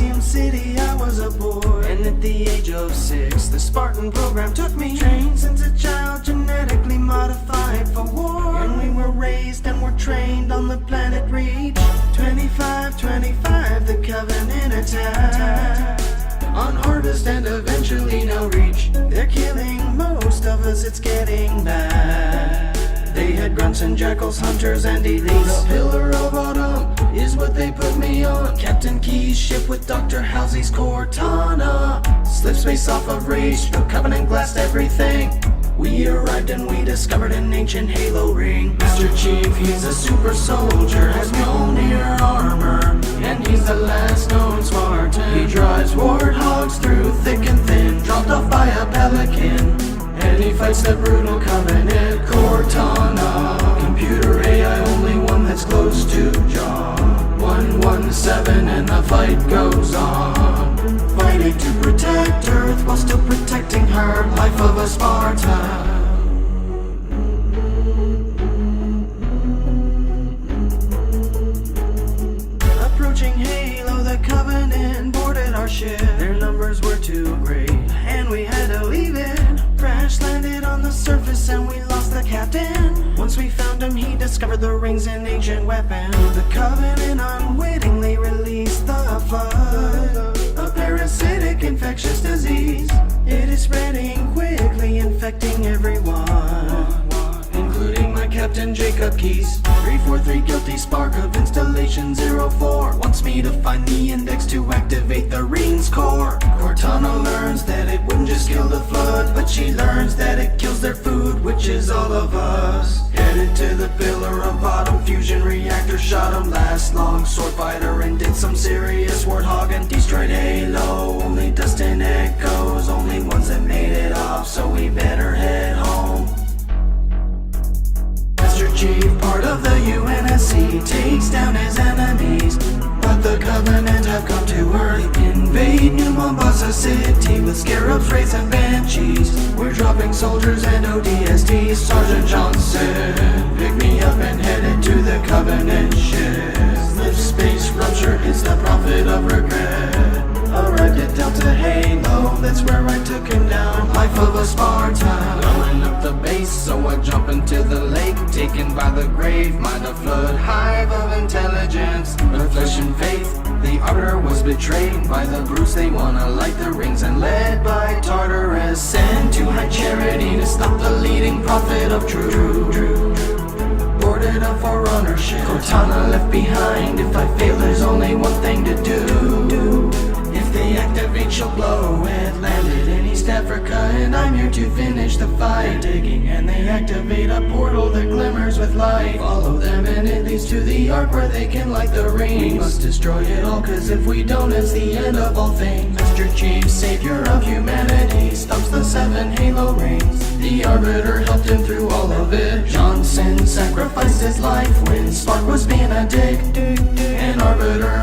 Coliseum City I was a boy, and at the age of 6 the Spartan program took me. Trained since a child, genetically modified for war, and we were raised and were trained on the planet Reach. 25, the Covenant attack on Harvest and eventually now Reach. They're killing most of us, it's getting bad. They had grunts and jackals, hunters and elites. The Pillar of Autumn is what they put me on. Captain Key's ship with Dr. Halsey's Cortana. Slip space off of Reach, the Covenant glassed everything. We arrived and we discovered an ancient halo ring. Master Chief, he's a super soldier, has Mjolnir armor, and he's the last known Spartan. He drives warthogs through thick and thin, dropped off by a pelican, and he fights the brutal Covenant. Cortana, computer AI, only one that's close to John. 117 and the fight goes on, fighting to protect Earth while still protecting her. Life of a Spartan. Approaching Halo, the Covenant boarded our ship. Their numbers were too great, and we had to leave it. Crash landed on the surface and we lost the captain. Once we found him, he discovered the rings and ancient weapons. The Covenant unwittingly released the flood, a parasitic infectious disease. It is spreading quickly, infecting everyone, including my Captain Jacob Keys. 343 guilty, spark of installation 04 wants me to find the index to activate the ring's core. Cortana learns that it wouldn't just kill the flood, but she learns that it kills their food, which is all of us. Headed to the Pillar of Autumn fusion reactor, shot him last long sword fighter, and did some serious warthog and destroyed Halo. Only dust and echoes, only ones that made it off, so we better head home. Master Chief, part of the UNSC, takes down his enemies, but the Covenant have come to Earth. Invade New Mombasa City with scarabs, wraiths and banshees. We're dropping soldiers and ODSTs. Sergeant Johnson, pick me up and headed to the Covenant ship. Slip space rupture is the prophet of regret. Arrived at Delta Halo, that's where I took him down. Life of a Spartan. Blowing up the base, so I jump into the lake. Taken by the grave, mind a flood, hive of intelligence. But flesh and faith, the Arbiter was betrayed by the brutes. They wanna light the rings, and led by Tartarus, sent to high charity to stop the leading prophet of truth. Boarded a Forerunner ship, Cortana left behind. If I fail, there's only one thing to do. If they activate, she'll blow it. Landed in East Africa, and I'm here to finish the fight. Digging, and they activate a portal that glimmers with light. Follow them and it leads to the Ark where they can light the rings. We must destroy it all, cause if we don't, it's the end of all things. Master Chief, savior of humanity, stops the 7 Halo rings. The Arbiter helped him through all of it. Johnson sacrificed his life when Spark was being a dick. An Arbiter